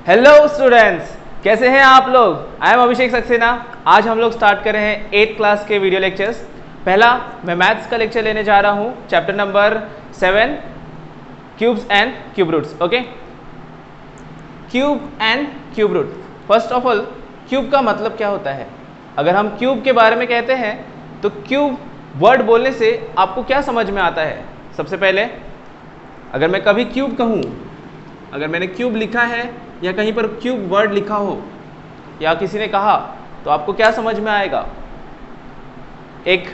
Hello students, कैसे हैं आप लोग। आई एम अभिषेक सक्सेना। आज हम लोग स्टार्ट कर रहे हैं 8th क्लास के वीडियो लेक्चर्स। पहला मैं मैथ्स का लेक्चर लेने जा रहा हूं, chapter number 7 cubes and cube roots. Okay, cube and cube root. First of all, cube का मतलब क्या होता है। अगर हम क्यूब के बारे में कहते हैं तो क्यूब वर्ड बोलने से आपको क्या समझ में आता है। सबसे पहले अगर मैं कभी क्यूब कहूँ, अगर मैंने क्यूब लिखा है या कहीं पर क्यूब वर्ड लिखा हो या किसी ने कहा, तो आपको क्या समझ में आएगा। एक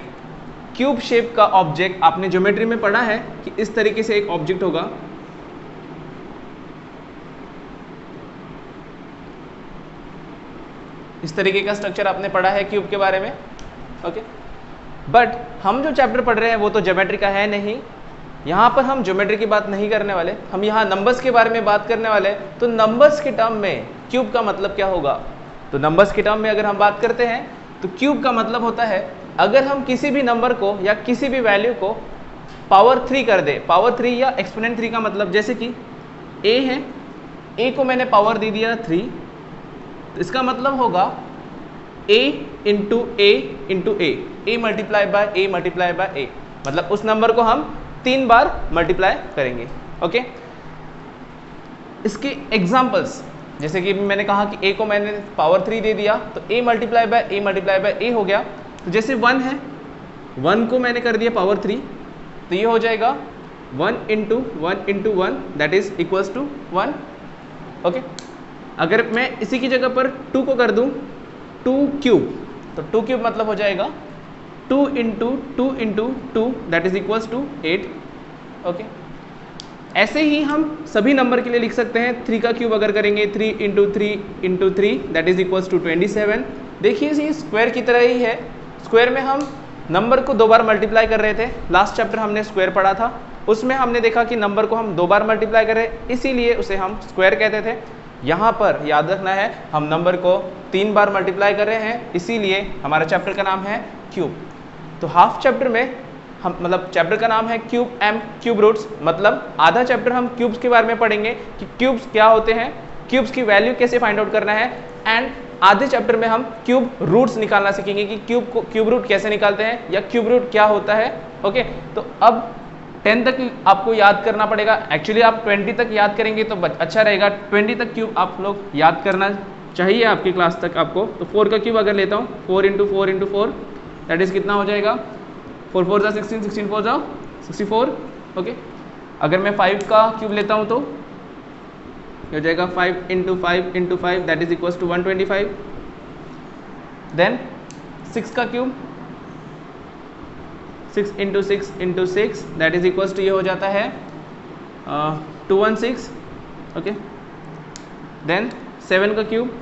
क्यूब शेप का ऑब्जेक्ट, आपने ज्योमेट्री में पढ़ा है कि इस तरीके से एक ऑब्जेक्ट होगा। इस तरीके का स्ट्रक्चर आपने पढ़ा है क्यूब के बारे में। ओके, बट हम जो चैप्टर पढ़ रहे हैं वो तो ज्योमेट्री का है नहीं। यहाँ पर हम ज्योमेट्री की बात नहीं करने वाले, हम यहाँ नंबर्स के बारे में बात करने वाले। तो नंबर्स के टर्म में क्यूब का मतलब क्या होगा। तो नंबर्स के टर्म में अगर हम बात करते हैं तो क्यूब का मतलब होता है, अगर हम किसी भी नंबर को या किसी भी वैल्यू को पावर 3 कर दे। पावर 3 या एक्सपोनेंट 3 का मतलब, जैसे कि a है, a को मैंने पावर दे दिया 3, तो इसका मतलब होगा a into a into a multiply by a multiply by a, मतलब उस नंबर को हम 3 बार मल्टीप्लाई करेंगे। ओके, इसके एग्जाम्पल्स, जैसे कि मैंने कहा कि a को मैंने पावर 3 दे दिया तो a मल्टीप्लाई बाय a हो गया। तो जैसे 1 है, 1 को मैंने कर दिया पावर 3, तो ये हो जाएगा 1 into 1 into 1 that is equals to 1। Okay, अगर मैं इसी की जगह पर 2 को कर दूं 2 क्यूब, तो 2 क्यूब मतलब हो जाएगा 2 into 2 into 2 that is equals to 8। Okay, ऐसे ही हम सभी नंबर के लिए लिख सकते हैं। 3 का क्यूब अगर करेंगे 3 into 3 into 3 that is equals to 27। देखिए ये स्क्वायर की तरह ही है। स्क्वायर में हम नंबर को 2 बार मल्टीप्लाई कर रहे थे। लास्ट चैप्टर हमने स्क्वायर पढ़ा था, उसमें हमने देखा कि नंबर को हम 2 बार मल्टीप्लाई कर रहे हैं, इसीलिए उसे हम स्क्वायर कहते थे। यहाँ पर याद रखना है, हम नंबर को 3 बार मल्टीप्लाई कर रहे हैं, इसीलिए हमारा चैप्टर का नाम है क्यूब। तो हाफ चैप्टर में हम, मतलब चैप्टर का नाम है क्यूब एंड क्यूब रूट्स, मतलब आधा चैप्टर हम क्यूब्स के बारे में पढ़ेंगे कि क्यूब्स क्या होते हैं, क्यूब्स की वैल्यू कैसे फाइंड आउट करना है, एंड आधे चैप्टर में हम क्यूब रूट्स निकालना सीखेंगे कि क्यूब रूट कैसे निकालते हैं या क्यूब रूट क्या होता है। ओके, तो अब 10 तक आपको याद करना पड़ेगा। एक्चुअली आप 20 तक याद करेंगे तो अच्छा रहेगा। 20 तक क्यूब आप लोग याद करना चाहिए आपकी क्लास तक आपको। तो 4 का क्यूब अगर लेता हूँ, 4 इंटू 4 इंटू 4 दैट इज कितना हो जाएगा, 4 4 जा 16, 16 4 जा 64। ओके, अगर मैं 5 का क्यूब लेता हूँ तो हो जाएगा 5 into 5 into 5 that is equals to 125। Then 6 का cube 6 into 6 into 6 that is equals to ये हो जाता है 216। ओके, देन 7 का cube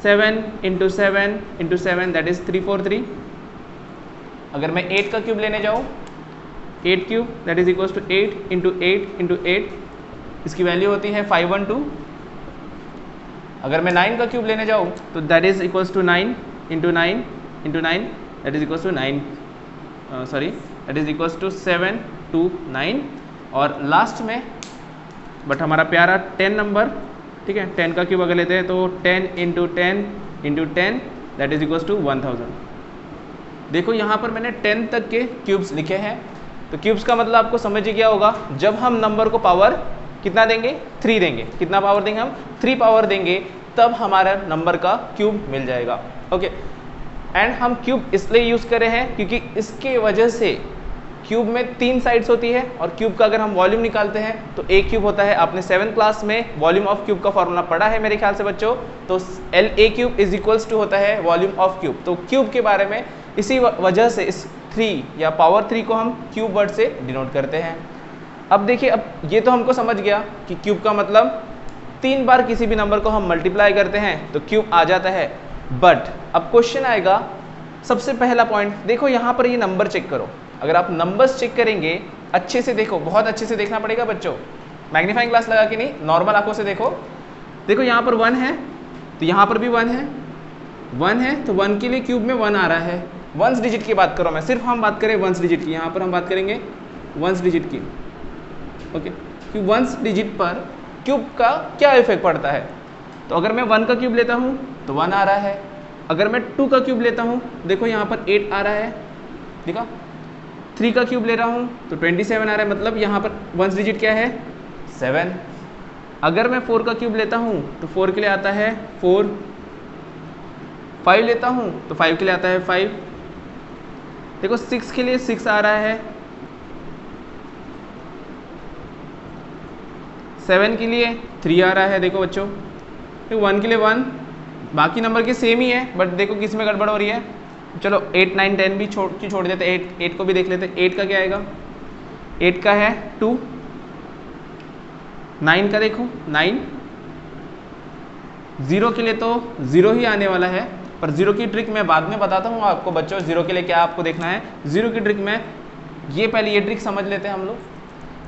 7 into 7 into 7 that is 343। अगर मैं 8 का क्यूब लेने जाऊँ, 8 cube that is equals to 8 into 8 into 8, इसकी वैल्यू होती है 512। अगर मैं 9 का क्यूब लेने जाऊँ तो that is equals to 9 into 9 into 9 that is equals to 9, sorry that is equals to 729। और लास्ट में बट हमारा प्यारा 10 नंबर, ठीक है, 10 का क्यूब अगर लेते हैं तो 10 into 10 into 10 that is equals to 1000। देखो यहाँ पर मैंने 10 तक के क्यूब्स लिखे हैं। तो क्यूब्स का मतलब आपको समझ ही गया होगा, जब हम नंबर को पावर कितना देंगे, 3 देंगे। कितना पावर देंगे हम, 3 पावर देंगे, तब हमारा नंबर का क्यूब मिल जाएगा। ओके, एंड हम क्यूब इसलिए यूज़ कर रहे हैं क्योंकि इसके वजह से क्यूब में 3 साइड्स होती है, और क्यूब का अगर हम वॉल्यूम निकालते हैं तो एक क्यूब होता है। आपने 7th क्लास में वॉल्यूम ऑफ क्यूब का फॉर्मूला पढ़ा है मेरे ख्याल से बच्चों। तो LA cube is equals to होता है वॉल्यूम ऑफ क्यूब। तो क्यूब के बारे में इसी वजह से इस 3 या पावर 3 को हम क्यूब वर्ड से डिनोट करते हैं। अब देखिए, अब ये तो हमको समझ गया कि क्यूब का मतलब 3 बार किसी भी नंबर को हम मल्टीप्लाई करते हैं तो क्यूब आ जाता है। बट अब क्वेश्चन आएगा, सबसे पहला पॉइंट देखो, यहाँ पर ये नंबर चेक करो। अगर आप नंबर्स चेक करेंगे, अच्छे से देखो, बहुत अच्छे से देखना पड़ेगा बच्चों, मैग्नीफाइंग ग्लास लगा के नहीं, नॉर्मल आंखों से देखो। देखो यहाँ पर 1 है तो यहाँ पर भी 1 है, 1 है तो 1 के लिए क्यूब में 1 आ रहा है। वंस डिजिट की बात करो, मैं सिर्फ हम बात करें वंस डिजिट की, यहाँ पर हम बात करेंगे वंस डिजिट की। ओके, कि वंस डिजिट पर क्यूब का क्या इफेक्ट पड़ता है। तो अगर मैं 1 का क्यूब लेता हूँ तो 1 आ रहा है, अगर मैं 2 का क्यूब लेता हूँ देखो यहाँ पर 8 आ रहा है, देखा। 3 का क्यूब ले रहा हूँ तो 27 आ रहा है, मतलब यहाँ पर वंस डिजिट क्या है 7। अगर मैं 4 का क्यूब लेता हूँ तो 4 के लिए आता है 4, 5 लेता हूँ तो 5 के लिए आता है 5, देखो 6 के लिए 6 आ रहा है, 7 के लिए 3 आ रहा है, देखो बच्चों 1 के लिए 1, बाकी नंबर के सेम ही है बट देखो किस में गड़बड़ हो रही है। चलो 8, 9, 10 भी छोड़ देते, 8 को भी देख लेते। 8 का क्या आएगा, 8 का है 2, 9 का देखो 9, 0 के लिए तो 0 ही आने वाला है, पर 0 की ट्रिक मैं बाद में बताता हूँ आपको बच्चों। 0 के लिए क्या आपको देखना है, 0 की ट्रिक में ये पहले ये ट्रिक समझ लेते हैं हम लोग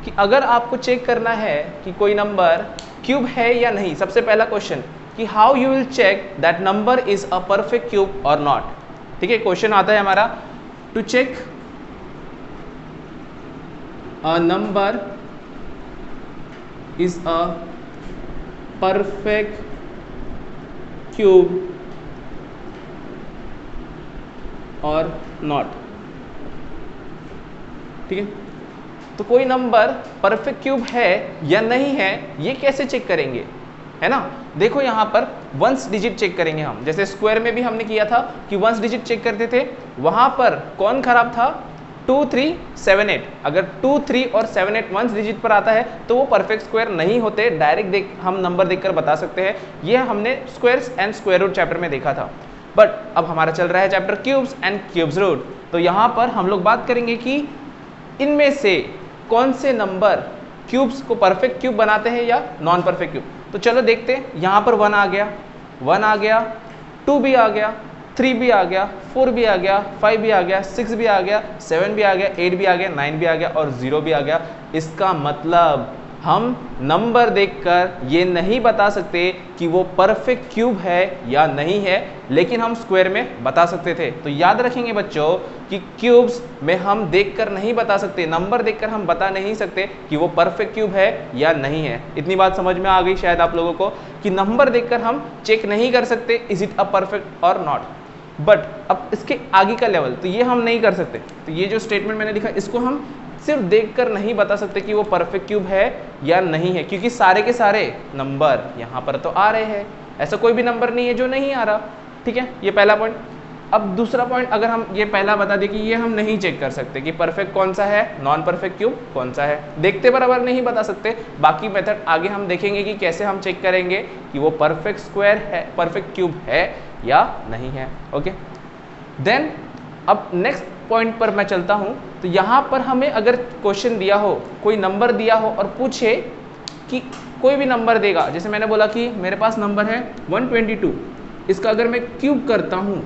कि अगर आपको चेक करना है कि कोई नंबर क्यूब है या नहीं, सबसे पहला क्वेश्चन कि how you will check that number is a perfect cube और नॉट। ठीक है, क्वेश्चन आता है हमारा to check a number is a perfect cube और नॉट। ठीक है, तो कोई नंबर परफेक्ट क्यूब है या नहीं है ये कैसे चेक करेंगे, है ना। देखो यहाँ पर वंस डिजिट चेक करेंगे हम, जैसे स्क्वायर में भी हमने किया था कि वंस डिजिट चेक करते थे, वहां पर कौन खराब था 2, 3, 7, 8। अगर 2, 3 और 7, 8 वंस डिजिट पर आता है तो वो परफेक्ट स्क्वायर नहीं होते, डायरेक्ट हम नंबर देखकर बता सकते हैं। ये हमने squares and square root chapter में देखा था। बट अब हमारा चल रहा है chapter cubes and cubes root, तो यहाँ पर हम लोग बात करेंगे कि इनमें से कौन से नंबर क्यूब्स को परफेक्ट क्यूब बनाते हैं या नॉन परफेक्ट क्यूब। तो चलो देखते हैं, यहाँ पर 1 आ गया, 1 आ गया, 2 भी आ गया, 3 भी आ गया, 4 भी आ गया, 5 भी आ गया, 6 भी आ गया, 7 भी आ गया, 8 भी आ गया, 9 भी आ गया और 0 भी आ गया। इसका मतलब हम नंबर देखकर ये नहीं बता सकते कि वो परफेक्ट क्यूब है या नहीं है, लेकिन हम स्क्वायर में बता सकते थे। तो याद रखेंगे बच्चों कि क्यूब्स में हम देखकर नहीं बता सकते, नंबर देखकर हम बता नहीं सकते कि वो परफेक्ट क्यूब है या नहीं है। इतनी बात समझ में आ गई शायद आप लोगों को कि नंबर देखकर हम चेक नहीं कर सकते इज इट अ परफेक्ट और नॉट। बट अब इसके आगे का लेवल तो ये हम नहीं कर सकते। तो ये जो स्टेटमेंट मैंने लिखा इसको हम सिर्फ देखकर नहीं बता सकते कि वो परफेक्ट क्यूब है या नहीं है, क्योंकि सारे के सारे नंबर यहाँ पर तो आ रहे हैं, ऐसा कोई भी नंबर नहीं है जो नहीं आ रहा। ठीक है, ये पहला पॉइंट। अब दूसरा पॉइंट, अगर हम ये पहला बता दें कि ये हम नहीं चेक कर सकते कि परफेक्ट कौन सा है, नॉन परफेक्ट क्यूब कौन सा है, देखते बराबर नहीं बता सकते। बाकी मेथड आगे हम देखेंगे कि कैसे हम चेक करेंगे कि वो परफेक्ट स्क्वायर है, परफेक्ट क्यूब है या नहीं है। ओके, देन अब नेक्स्ट पॉइंट पर मैं चलता हूं। तो यहां पर हमें अगर क्वेश्चन दिया हो, कोई नंबर दिया हो और पूछे कि कोई भी नंबर देगा, जैसे मैंने बोला कि मेरे पास नंबर है 122, इसका अगर मैं क्यूब करता हूं,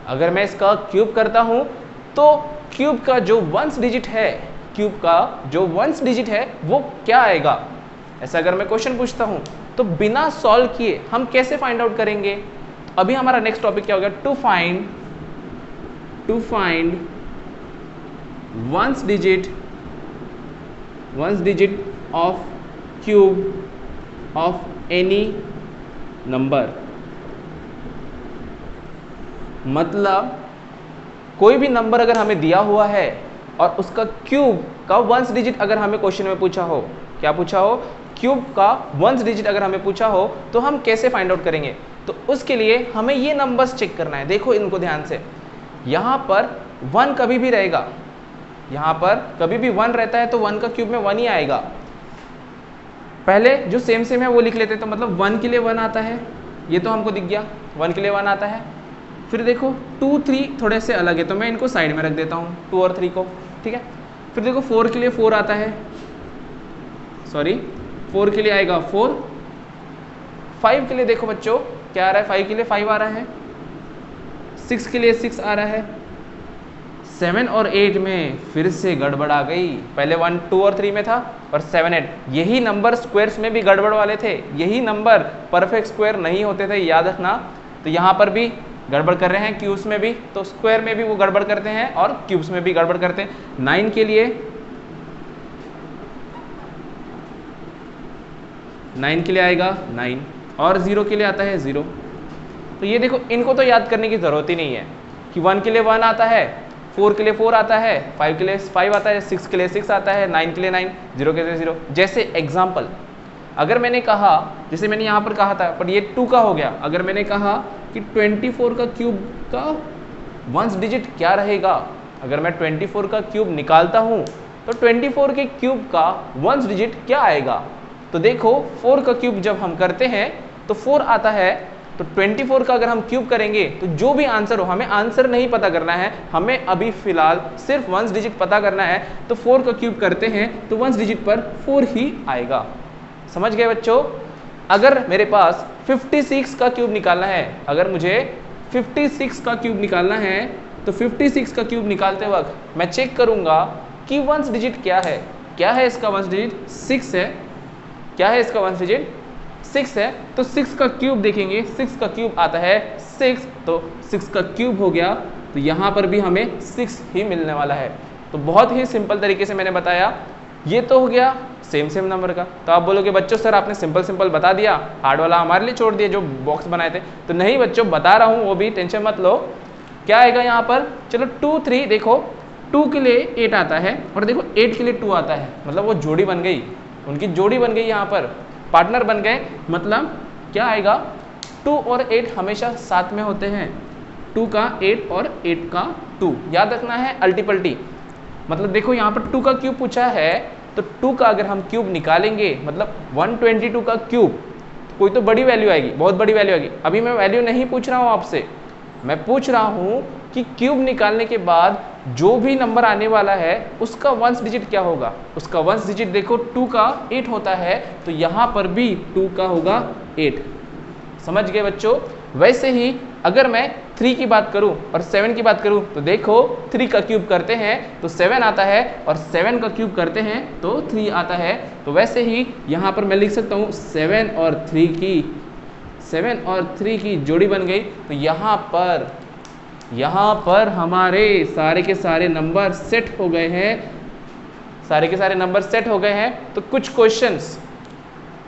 अगर मैं इसका क्यूब करता हूं तो क्यूब का जो वंस डिजिट है, क्यूब का जो वंस डिजिट है वो क्या आएगा, ऐसा अगर मैं क्वेश्चन पूछता हूं तो बिना सॉल्व किए हम कैसे फाइंड आउट करेंगे। अभी हमारा नेक्स्ट टॉपिक क्या होगा, to find ones digit of cube of any number. मतलब कोई भी नंबर अगर हमें दिया हुआ है और उसका क्यूब का वंस डिजिट अगर हमें क्वेश्चन में पूछा हो, क्या पूछा हो, क्यूब का वंस डिजिट अगर हमें पूछा हो तो हम कैसे फाइंड आउट करेंगे। तो उसके लिए हमें ये नंबर्स चेक करना है। देखो इनको ध्यान से, यहाँ पर 1 कभी भी रहेगा, यहाँ पर कभी भी 1 रहता है तो 1 का क्यूब में 1 ही आएगा। पहले जो सेम है वो लिख लेते, तो मतलब 1 के लिए 1 आता है, ये तो हमको दिख गया 1 के लिए 1 आता है। फिर देखो 2, 3 थोड़े से अलग है तो मैं इनको साइड में रख देता हूँ 2 और 3 को। ठीक है, फिर देखो 4 के लिए 4 आता है, सॉरी 4 के लिए आएगा 4। 5 के लिए देखो बच्चों क्या आ रहा है, 5 के लिए 5 आ रहा है, 6 के लिए 6 आ रहा है। 7 और 8 में फिर से गड़बड़ आ गई, पहले 1, 2 और 3 में था और 7, 8 यही नंबर स्क्वायर्स में भी गड़बड़ वाले थे, यही नंबर परफेक्ट स्क्वायर नहीं होते थे, याद रखना। तो यहाँ पर भी गड़बड़ कर रहे हैं, क्यूब्स में भी, तो स्क्वायर में भी वो गड़बड़ करते हैं और क्यूब्स में भी गड़बड़ करते हैं। 9 के लिए 9 के लिए आएगा 9 और 0 के लिए आता है 0। तो ये देखो, इनको तो याद करने की ज़रूरत ही नहीं है कि 1 के लिए 1 आता है, 4 के लिए 4 आता है, 5 के लिए 5 आता है, 6 के लिए 6 आता है, 9 के लिए 9, 0 के लिए 0। जैसे एग्जाम्पल, अगर मैंने कहा, जैसे मैंने यहाँ पर कहा था, पर ये 2 का हो गया, अगर मैंने कहा कि 24 का क्यूब का वंस डिजिट क्या रहेगा, अगर मैं 24 का क्यूब निकालता हूँ तो 24 के क्यूब का वंस डिजिट क्या आएगा। तो देखो 4 का क्यूब जब हम करते हैं तो 4 आता है, तो 24 का अगर हम क्यूब करेंगे तो जो भी आंसर हो, हमें आंसर नहीं पता करना है, हमें अभी फिलहाल सिर्फ वंस डिजिट पता करना है। तो 4 का क्यूब करते हैं तो वंस डिजिट पर 4 ही आएगा। समझ गए बच्चों? अगर मेरे पास 56 का क्यूब निकालना है, अगर मुझे 56 का क्यूब निकालना है तो 56 का क्यूब निकालते वक्त मैं चेक करूंगा कि वंस डिजिट क्या है। क्या है इसका वंस डिजिट? 6 है। क्या है इसका वंस डिजिट? 6 है। तो 6 का क्यूब देखेंगे, 6 का क्यूब आता है 6, तो 6 का क्यूब हो गया, तो यहाँ पर भी हमें 6 ही मिलने वाला है। तो बहुत ही सिंपल तरीके से मैंने बताया। ये तो हो गया सेम नंबर का। तो आप बोलोगे बच्चों सर आपने सिंपल बता दिया, हार्ड वाला हमारे लिए छोड़ दिया जो बॉक्स बनाए थे। तो नहीं बच्चों, बता रहा हूँ, वो भी टेंशन मत लो। क्या आएगा यहाँ पर? चलो 2 3, देखो 2 के लिए 8 आता है और देखो 8 के लिए 2 आता है, मतलब वो जोड़ी बन गई, उनकी जोड़ी बन गई, यहाँ पर पार्टनर बन गए। मतलब क्या आएगा? 2 और 8 हमेशा साथ में होते हैं। 2 का 8 और 8 का 2, याद रखना है अल्टी पल्टी। मतलब देखो यहाँ पर 2 का क्यूब पूछा है, तो 2 का अगर हम क्यूब निकालेंगे, मतलब 122 का क्यूब, कोई तो बड़ी वैल्यू आएगी, बहुत बड़ी वैल्यू आएगी। अभी मैं वैल्यू नहीं पूछ रहा हूँ आपसे, मैं पूछ रहा हूँ कि क्यूब निकालने के बाद जो भी नंबर आने वाला है उसका वंस डिजिट क्या होगा। उसका वंस डिजिट देखो 2 का 8 होता है, तो यहाँ पर भी 2 का होगा 8। समझ गए बच्चों? वैसे ही अगर मैं 3 की बात करूं और 7 की बात करूं, तो देखो 3 का क्यूब करते हैं तो 7 आता है और 7 का क्यूब करते हैं तो 3 आता है। तो वैसे ही यहाँ पर मैं लिख सकता हूँ 7 और 3 की जोड़ी बन गई। तो यहाँ पर हमारे सारे के सारे नंबर सेट हो गए हैं, सारे के सारे नंबर सेट हो गए हैं। तो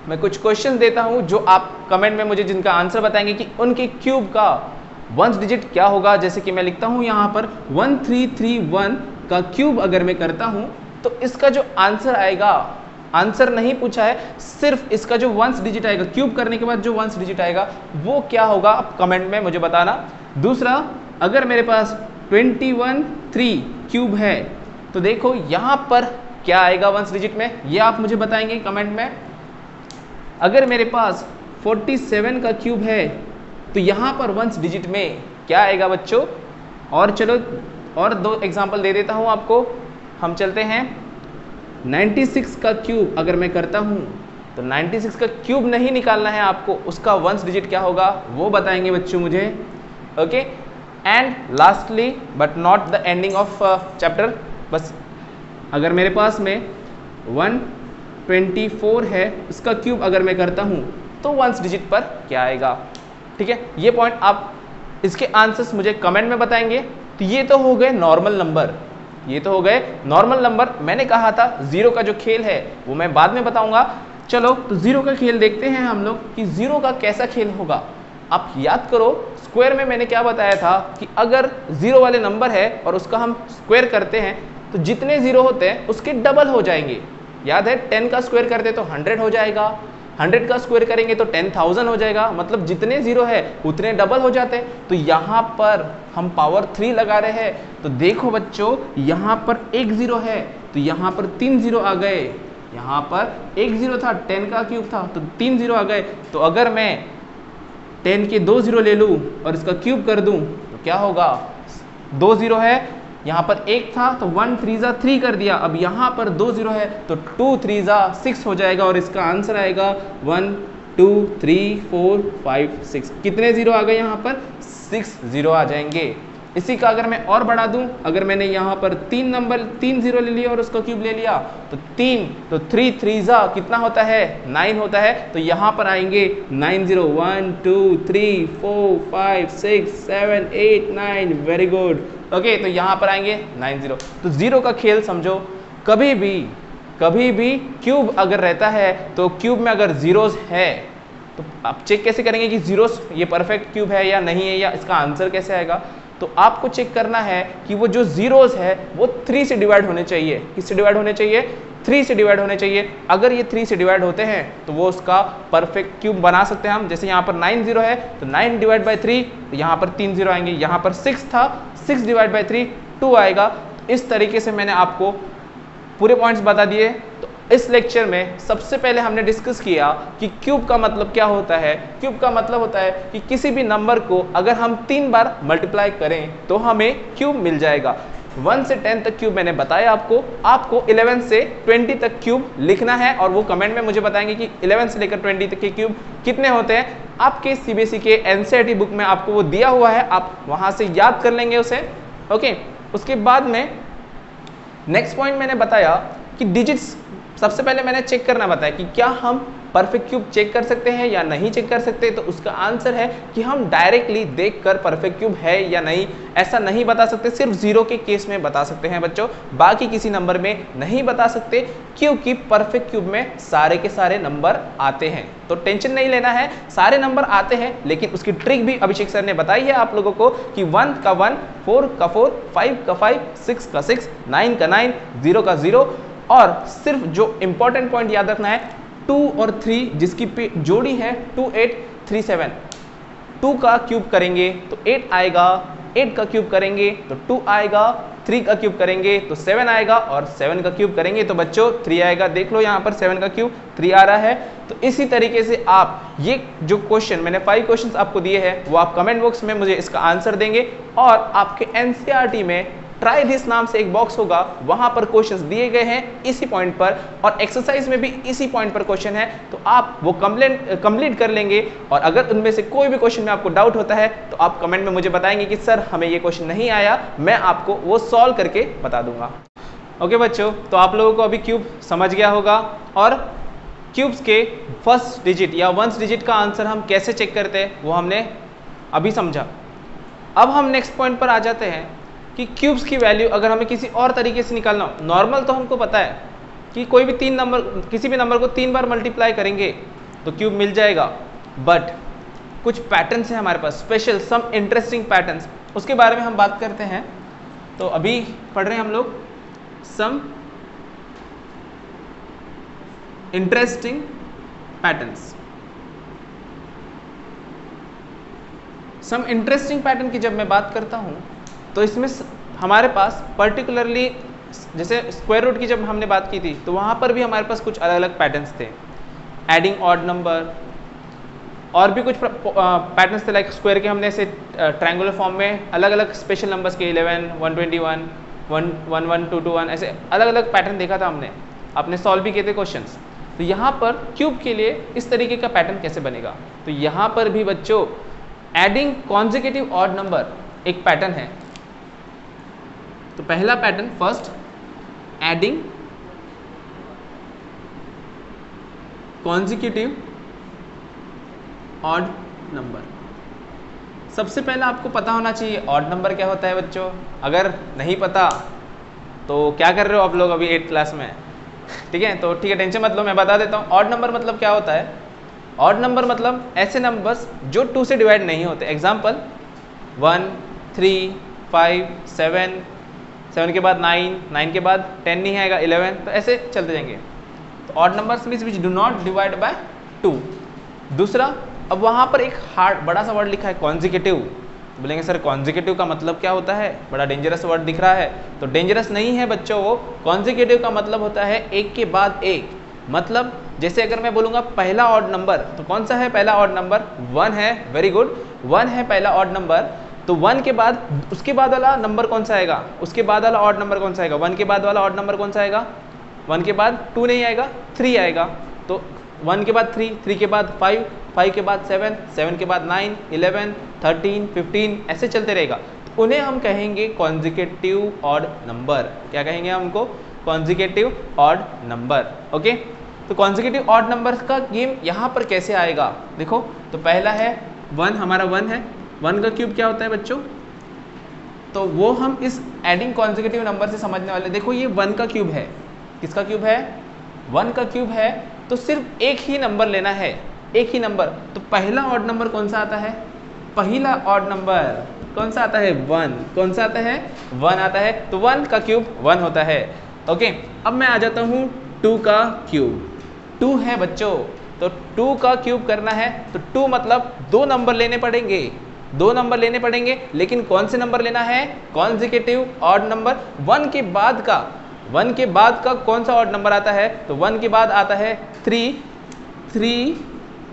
मैं कुछ क्वेश्चन देता हूं जो आप कमेंट में मुझे जिनका आंसर बताएंगे कि उनके क्यूब का वंस डिजिट क्या होगा। जैसे कि मैं लिखता हूं यहाँ पर 1331 का क्यूब अगर मैं करता हूं तो इसका जो आंसर आएगा, आंसर नहीं पूछा है, सिर्फ इसका जो वंस डिजिट आएगा, क्यूब करने के बाद जो वंस डिजिट आएगा वो क्या होगा, आप कमेंट में मुझे बताना। दूसरा, अगर मेरे पास 213 क्यूब है तो देखो यहाँ पर क्या आएगा वंस डिजिट में, ये आप मुझे बताएंगे कमेंट में। अगर मेरे पास 47 का क्यूब है तो यहाँ पर वंस डिजिट में क्या आएगा बच्चों। और चलो और 2 एग्जांपल दे देता हूँ आपको। हम चलते हैं 96 का क्यूब अगर मैं करता हूँ तो 96 का क्यूब नहीं निकालना है आपको, उसका वंस डिजिट क्या होगा वो बताएंगे बच्चों मुझे। Okay, and lastly but not the ending of chapter, बस अगर मेरे पास में 124 है, इसका क्यूब अगर मैं करता हूँ तो वंस डिजिट पर क्या आएगा। ठीक है, ये पॉइंट आप इसके आंसर्स मुझे कमेंट में बताएंगे। तो ये तो हो गए नॉर्मल नंबर, ये तो हो गए नॉर्मल नंबर। मैंने कहा था जीरो का जो खेल है वो मैं बाद में बताऊंगा। चलो तो जीरो का खेल देखते हैं हम लोग कि जीरो का कैसा खेल होगा। आप याद करो, स्क्वायर में मैंने क्या बताया था कि अगर जीरो वाले नंबर है और उसका हम स्क्वायर करते हैं तो जितने जीरो होते हैं उसके डबल हो जाएंगे। याद है 10 का स्क्वायर करते तो 100 हो जाएगा, 100 का स्क्वायर करेंगे तो 10,000 हो जाएगा, मतलब जितने जीरो है उतने डबल हो जाते हैं। तो यहाँ पर हम पावर 3 लगा रहे हैं। तो देखो बच्चों, यहाँ पर एक जीरो है तो यहाँ पर 3 जीरो आ गए, यहाँ पर एक जीरो था, 10 का क्यूब था तो 3 जीरो आ गए। तो अगर मैं 10 के 2 जीरो ले लूँ और इसका क्यूब कर दूँ तो क्या होगा, 2 जीरो है, यहाँ पर एक था तो 1 3 जा 3 कर दिया, अब यहाँ पर 2 जीरो है तो 2 3 जा 6 हो जाएगा और इसका आंसर आएगा 1 2 3 4 5 6। कितने जीरो आ गए यहाँ पर, 6 जीरो आ जाएंगे। इसी का अगर मैं और बढ़ा दूं, अगर मैंने यहाँ पर 3 जीरो ले लिया और उसका क्यूब ले लिया तो 3 तो 3 3 जा कितना होता है, 9 होता है। तो यहाँ पर आएंगे 9 जीरो, 1 2 3 4 5 6 7 8 9, वेरी गुड। ओके, तो यहाँ पर आएंगे 9 जीरो। तो जीरो का खेल समझो, कभी भी कभी भी क्यूब अगर रहता है तो क्यूब में अगर जीरोस है तो आप चेक कैसे करेंगे कि जीरोस ये परफेक्ट क्यूब है या नहीं है, या इसका आंसर कैसे आएगा। तो आपको चेक करना है कि वो जो जीरोस है वो 3 से डिवाइड होने चाहिए। किससे डिवाइड होने चाहिए? 3 से डिवाइड होने चाहिए। अगर ये 3 से डिवाइड होते हैं तो वो उसका परफेक्ट क्यूब बना सकते हैं हम। जैसे यहाँ पर 9 जीरो है तो 9 डिवाइड बाई 3, तो यहाँ पर 3 जीरो आएंगे। यहाँ पर 6 था, 6 डिवाइड बाई 3 2 आएगा। इस तरीके से मैंने आपको पूरे पॉइंट्स बता दिए। तो इस लेक्चर में सबसे पहले हमने डिस्कस किया कि क्यूब का मतलब क्या होता है। क्यूब का मतलब होता है कि किसी भी नंबर को अगर हम 3 बार मल्टीप्लाई करें तो हमें क्यूब मिल जाएगा। 1 से 10 तक क्यूब मैंने बताया आपको 11 से 20 तक क्यूब लिखना है, और वो कमेंट में मुझे बताएंगे कि 11 से लेकर 20 तक के क्यूब कितने होते हैं। आपके सीबीएसई के एनसीईआरटी बुक में आपको वो दिया हुआ है, आप वहां से याद कर लेंगे उसे। ओके, उसके बाद में नेक्स्ट पॉइंट मैंने बताया कि डिजिट्स सबसे पहले मैंने चेक करना बताया कि क्या हम परफेक्ट क्यूब चेक कर सकते हैं या नहीं चेक कर सकते। तो उसका आंसर है कि हम डायरेक्टली देखकर परफेक्ट क्यूब है या नहीं ऐसा नहीं बता सकते। सिर्फ जीरो के केस में बता सकते हैं बच्चों, बाकी किसी नंबर में नहीं बता सकते, क्योंकि परफेक्ट क्यूब में सारे के सारे नंबर आते हैं। तो टेंशन नहीं लेना है, सारे नंबर आते हैं, लेकिन उसकी ट्रिक भी अभिषेक सर ने बताई है आप लोगों को कि 1 का 1, 4 का 4, 5 का 5, 6 का 6, 9 का 9, 0 का 0। और सिर्फ जो इंपॉर्टेंट पॉइंट याद रखना है 2 और 3 जिसकी जोड़ी है 2, 8, 3, 7। 2 का क्यूब करेंगे तो 8 आएगा, 8 का क्यूब करेंगे तो 2 आएगा, 3 का क्यूब करेंगे तो 7 आएगा, और 7 का क्यूब करेंगे तो बच्चों 3 आएगा। देख लो यहाँ पर 7 का क्यूब 3 आ रहा है। तो इसी तरीके से आप ये जो क्वेश्चन मैंने 5 क्वेश्चंस आपको दिए हैं वो आप कमेंट बॉक्स में मुझे इसका आंसर देंगे, और आपके एनसीईआरटी में ट्राई दिस नाम से एक बॉक्स होगा, वहां पर क्वेश्चंस दिए गए हैं इसी पॉइंट पर, और एक्सरसाइज में भी इसी पॉइंट पर क्वेश्चन है। तो आप वो कंप्लीट कर लेंगे, और अगर उनमें से कोई भी क्वेश्चन में आपको डाउट होता है तो आप कमेंट में मुझे बताएंगे कि सर हमें ये क्वेश्चन नहीं आया, मैं आपको वो सॉल्व करके बता दूंगा। ओके बच्चों, तो आप लोगों को अभी क्यूब समझ गया होगा, और क्यूब्स के फर्स्ट डिजिट या वंस डिजिट का आंसर हम कैसे चेक करते हैं वो हमने अभी समझा। अब हम नेक्स्ट पॉइंट पर आ जाते हैं कि क्यूब्स की वैल्यू अगर हमें किसी और तरीके से निकालना हो। नॉर्मल तो हमको पता है कि कोई भी किसी भी नंबर को 3 बार मल्टीप्लाई करेंगे तो क्यूब मिल जाएगा, बट कुछ पैटर्न्स हैं हमारे पास, स्पेशल सम इंटरेस्टिंग पैटर्न्स, उसके बारे में हम बात करते हैं। तो अभी पढ़ रहे हैं हम लोग some interesting patterns. Some interesting pattern की जब मैं बात करता हूं तो इसमें हमारे पास पर्टिकुलरली जैसे स्क्वायर रूट की जब हमने बात की थी तो वहाँ पर भी हमारे पास कुछ अलग अलग पैटर्न्स थे, एडिंग ऑड नंबर, और भी कुछ पैटर्न्स थे लाइक स्क्वायर के हमने ऐसे ट्रायंगुलर फॉर्म में अलग अलग स्पेशल नंबर्स के 11, 121, 11221 ऐसे अलग अलग पैटर्न देखा था हमने, आपने सॉल्व भी किए थे क्वेश्चंस। तो यहाँ पर क्यूब के लिए इस तरीके का पैटर्न कैसे बनेगा, तो यहाँ पर भी बच्चों एडिंग कॉन्जिक्यूटिव ऑड नंबर एक पैटर्न है। तो पहला pattern first adding consecutive odd number. सबसे पहला आपको पता होना चाहिए ऑड नंबर क्या होता है बच्चों। अगर नहीं पता तो क्या कर रहे हो आप लोग अभी 8th क्लास में, ठीक है। तो ठीक है, टेंशन मत लो, मैं बता देता हूँ ऑड नंबर मतलब क्या होता है। ऑड नंबर मतलब ऐसे नंबर्स जो 2 से डिवाइड नहीं होते। एग्जाम्पल 1, 3, 5, 7, 7 के बाद 9, 9 के बाद 10 नहीं आएगा 11, तो ऐसे चलते जाएंगे। तो odd numbers means which do not divide by 2। दूसरा, अब वहाँ पर एक हार्ड बड़ा सा वर्ड लिखा है कॉन्जिक्यूटिव, तो बोलेंगे सर कॉन्जिक्यूटिव का मतलब क्या होता है, बड़ा डेंजरस वर्ड दिख रहा है। तो डेंजरस नहीं है बच्चों, वो कॉन्जिक्यूटिव का मतलब होता है एक के बाद एक। मतलब जैसे अगर मैं बोलूँगा पहला ऑड नंबर, तो कौन सा है पहला ऑड नंबर, 1 है, वेरी गुड, 1 है पहला ऑड नंबर। तो 1 के बाद उसके बाद वाला नंबर कौन सा आएगा, उसके बाद वाला ऑड नंबर कौन सा आएगा, 1 के बाद वाला ऑड नंबर कौन सा आएगा, 1 के बाद 2 नहीं आएगा, 3 आएगा। तो 1 के बाद 3, 3 के बाद 5, 5 के बाद 7, 7 के बाद 9, 11, 13, 15 ऐसे चलते रहेगा। तो उन्हें हम कहेंगे कॉन्जिक्यूटिव ऑड नंबर। क्या कहेंगे हमको, कॉन्जिक्यूटिव ऑड नंबर। ओके, तो कॉन्जिक्यूटिव ऑड नंबर का गेम यहाँ पर कैसे आएगा, देखो। तो पहला है 1, हमारा 1 है, 1 का क्यूब क्या होता है बच्चों, तो वो हम इस एडिंग कॉन्जिक्यूटिव नंबर से समझने वाले। देखो ये 1 का क्यूब है, किसका क्यूब है, 1 का क्यूब है तो सिर्फ एक ही नंबर लेना है, एक ही नंबर। तो पहला ऑड नंबर कौन सा आता है? पहला ऑड नंबर कौन सा आता है? 1। कौन सा आता है? 1 आता है। तो 1 का क्यूब 1 होता है। ओके, अब मैं आ जाता हूँ 2 का क्यूब। 2 है बच्चों, तो 2 का क्यूब करना है तो 2 मतलब 2 नंबर लेने पड़ेंगे, 2 नंबर लेने पड़ेंगे। लेकिन कौन से नंबर लेना है? Consecutive odd number. 1 के बाद का, 1 के बाद का कौन सा ऑड नंबर आता है? तो 1 के बाद आता है 3, 3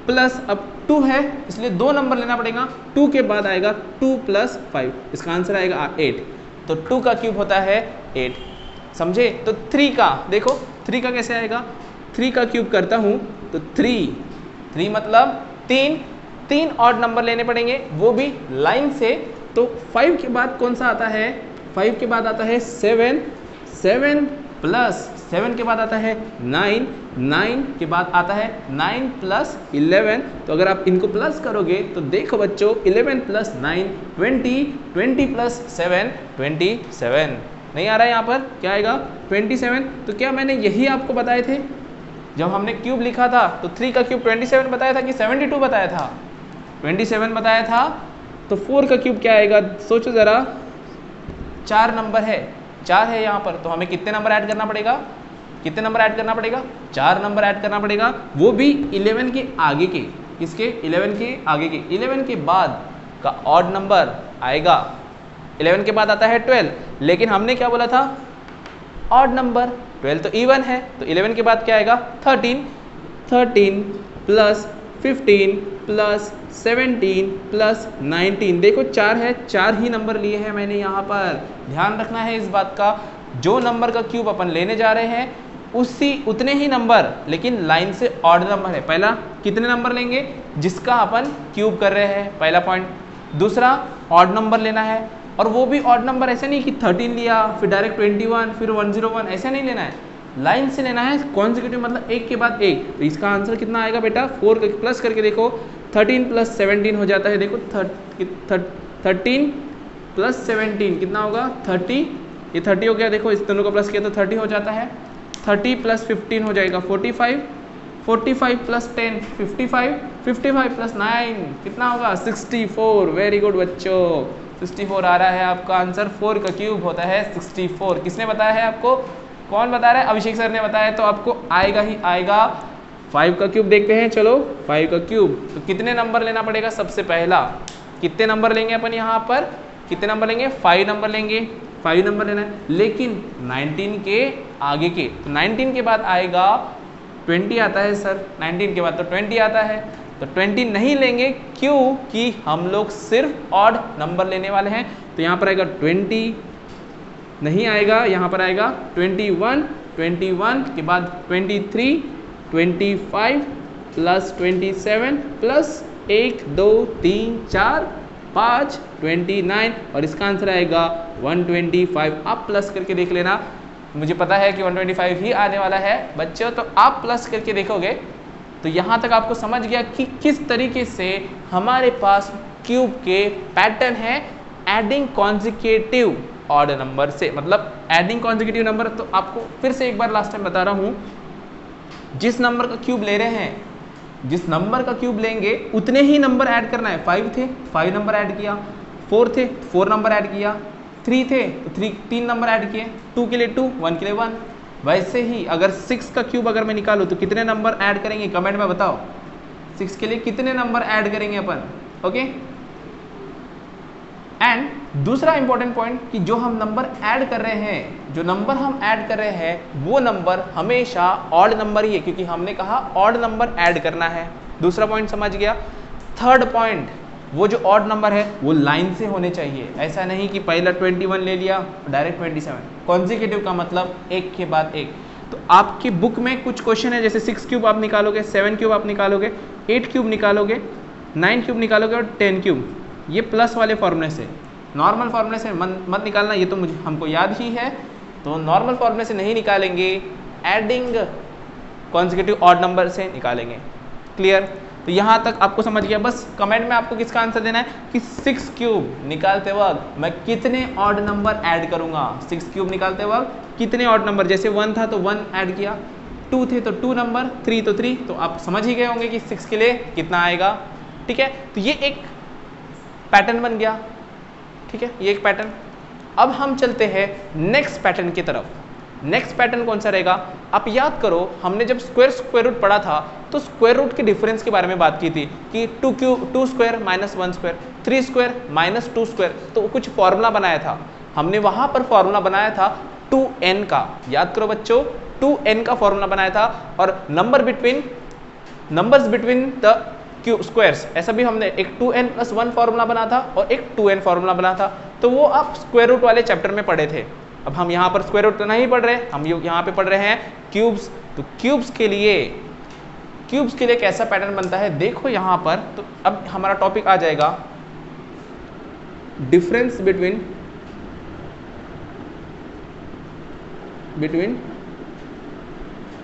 प्लस, अब 2 है इसलिए 2 नंबर लेना पड़ेगा। 2 के बाद आएगा 2 प्लस 5, इसका आंसर आएगा 8। तो 2 का क्यूब होता है 8, समझे? तो 3 का देखो, 3 का कैसे आएगा? 3 का क्यूब करता हूँ तो 3 मतलब 3 ऑड नंबर लेने पड़ेंगे, वो भी लाइन से। तो 5 के बाद कौन सा आता है? 5 के बाद आता है 7, 7 प्लस 7 के बाद आता है 9, 9 के बाद आता है 9 प्लस 11। तो अगर आप इनको प्लस करोगे तो देखो बच्चों, 11 प्लस 9 20, 20 प्लस 7 27। नहीं आ रहा है यहाँ पर? क्या आएगा? 27। तो क्या मैंने यही आपको बताए थे जब हमने क्यूब लिखा था? तो 3 का क्यूब 27 बताया था कि 72 बताया था? 27 बताया था। तो 4 का क्यूब क्या आएगा? सोचो ज़रा, 4 नंबर है, 4 है यहाँ पर, तो हमें कितने नंबर ऐड करना पड़ेगा? कितने नंबर ऐड करना पड़ेगा? 4 नंबर ऐड करना पड़ेगा, वो भी 11 के आगे के। किसके? 11 के आगे के। 11 के बाद का ऑड नंबर आएगा, 11 के बाद आता है 12, लेकिन हमने क्या बोला था? Odd number. 12 तो इवन है, तो 11 के बाद क्या आएगा? 13, 13 प्लस 15 प्लस 17 प्लस 19। देखो 4 है, 4 ही नंबर लिए हैं मैंने यहाँ पर। ध्यान रखना है इस बात का, जो नंबर का क्यूब अपन लेने जा रहे हैं उतने ही नंबर, लेकिन लाइन से ऑड नंबर है। पहला कितने नंबर लेंगे? जिसका अपन क्यूब कर रहे हैं, पहला पॉइंट। दूसरा ऑड नंबर लेना है, और वो भी ऑड नंबर ऐसे नहीं कि 13 लिया फिर डायरेक्ट 21 फिर 101, ऐसे नहीं लेना है, लाइन से लेना है। कॉन्जिक्यूटिव मतलब एक के बाद एक। तो इसका आंसर कितना आएगा बेटा? 4 का प्लस करके देखो, 13 प्लस 17 हो जाता है। देखो 13 प्लस 17 कितना होगा? 30। ये 30 हो गया, देखो इस दोनों का प्लस किया तो 30 हो जाता है। 30 प्लस 15 हो जाएगा 45, 45 प्लस 10 55, 55 प्लस 9 कितना होगा? 64। वेरी गुड बच्चों, 64 आ रहा है आपका आंसर। 4 का क्यूब होता है 64। किसने बताया है आपको? कौन बता रहा है? अभिषेक सर ने बताया, तो आपको आएगा ही आएगा। 5 का क्यूब देखते हैं, चलो 5 का क्यूब। तो कितने नंबर लेना पड़ेगा? सबसे पहला कितने नंबर लेंगे अपन यहाँ पर? कितने नंबर लेंगे? 5 नंबर लेंगे, 5 नंबर लेना है, लेकिन 19 के आगे के। तो 19 के बाद आएगा 20 आता है सर, 19 के बाद तो 20 आता है। तो 20 नहीं लेंगे, क्यों कि हम लोग सिर्फ ऑड नंबर लेने वाले हैं। तो यहाँ पर आएगा 20 नहीं आएगा, यहाँ पर आएगा 21, 21 के बाद 23, 25 प्लस 27 प्लस 1 2 3 4 5 29, और इसका आंसर आएगा 125। आप प्लस करके देख लेना, मुझे पता है कि 125 ही आने वाला है बच्चों। तो आप प्लस करके देखोगे तो यहाँ तक आपको समझ गया कि किस तरीके से हमारे पास क्यूब के पैटर्न है एडिंग कॉन्जिक्यूटिव ऑड नंबर से, मतलब एडिंग कॉन्जिक्यूटिव नंबर। तो आपको फिर से एक बार लास्ट टाइम बता रहा हूँ, जिस नंबर का क्यूब ले रहे हैं, जिस नंबर का क्यूब लेंगे उतने ही नंबर ऐड करना है। 5 थे 5 नंबर ऐड किया, 4 थे 4 नंबर ऐड किया, 3 थे तो 3 नंबर ऐड किए, 2 के लिए 2, 1 के लिए 1। वैसे ही अगर 6 का क्यूब अगर मैं निकालूँ तो कितने नंबर ऐड करेंगे? कमेंट में बताओ, 6 के लिए कितने नंबर ऐड करेंगे अपन? ओके। एंड दूसरा इंपॉर्टेंट पॉइंट कि जो हम नंबर ऐड कर रहे हैं, जो नंबर हम ऐड कर रहे हैं वो नंबर हमेशा ऑड नंबर ही है, क्योंकि हमने कहा ऑड नंबर ऐड करना है। दूसरा पॉइंट समझ गया। थर्ड पॉइंट, वो जो ऑड नंबर है वो लाइन से होने चाहिए। ऐसा नहीं कि पहला 21 ले लिया डायरेक्ट 27। कॉन्जिक्यूटिव का मतलब एक के बाद एक। तो आपकी बुक में कुछ क्वेश्चन है, जैसे 6 क्यूब आप निकालोगे, 7 क्यूब आप निकालोगे, 8 क्यूब निकालोगे, 9 क्यूब निकालोगे और 10 क्यूब। ये प्लस वाले फॉर्मूले से, नॉर्मल फॉर्मूले से मत निकालना, ये तो मुझे हमको याद ही है, तो नॉर्मल फॉर्मूले से नहीं निकालेंगे, एडिंग कॉन्जिक्यूटिव ऑड नंबर से निकालेंगे। क्लियर? तो यहाँ तक आपको समझ गया। बस कमेंट में आपको किसका आंसर देना है कि 6 क्यूब निकालते वक्त मैं कितने ऑड नंबर ऐड करूँगा। 6 क्यूब निकालते वक्त कितने ऑड नंबर, जैसे 1 था तो 1 ऐड किया, 2 थे तो 2 नंबर, 3 तो 3, तो आप समझ ही गए होंगे कि 6 के लिए कितना आएगा। ठीक है, तो ये एक पैटर्न बन गया। ठीक है, ये एक पैटर्न। अब हम चलते हैं नेक्स्ट पैटर्न की तरफ। नेक्स्ट पैटर्न कौन सा रहेगा? आप याद करो, हमने जब स्क्वायर रूट पढ़ा था तो स्क्वायर रूट के डिफरेंस के बारे में बात की थी कि 2 square minus 1 square, 3 square minus 2 square, तो कुछ फॉर्मूला बनाया था हमने। वहां पर फॉर्मूला बनाया था 2n का, याद करो बच्चों, 2n का फॉर्मूला बनाया था। और नंबर्स बिटवीन द स्क्वायर्स, ऐसा भी हमने एक 2n+1 फॉर्मूला बना था और एक 2n फॉर्मूला बना था। तो वो आप स्क्वायर रूट वाले चैप्टर में पढ़े थे। अब हम यहाँ पर स्क्वायर रूट नहीं पढ़ रहे, हम यहाँ पे पढ़ रहे हैं क्यूब्स। तो क्यूब्स के लिए कैसा पैटर्न बनता है देखो यहाँ पर। तो अब हमारा टॉपिक आ जाएगा difference between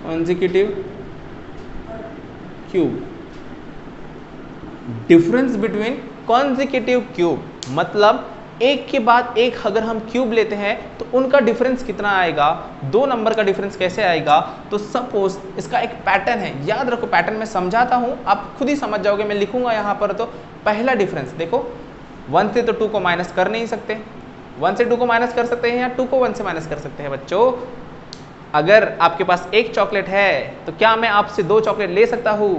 consecutive cube. Difference between consecutive cube मतलब एक के बाद एक अगर हम क्यूब लेते हैं तो उनका डिफरेंस कितना आएगा, 2 नंबर का डिफरेंस कैसे आएगा। तो सपोज इसका एक पैटर्न है, याद रखो पैटर्न में समझाता हूं, आप खुद ही समझ जाओगे, मैं लिखूंगा यहां पर। तो पहला डिफरेंस देखो, 1 से तो 2 को माइनस कर नहीं सकते, 1 से 2 को माइनस कर सकते हैं या 2 को 1 से माइनस कर सकते हैं बच्चों। अगर आपके पास एक चॉकलेट है तो क्या मैं आपसे 2 चॉकलेट ले सकता हूं?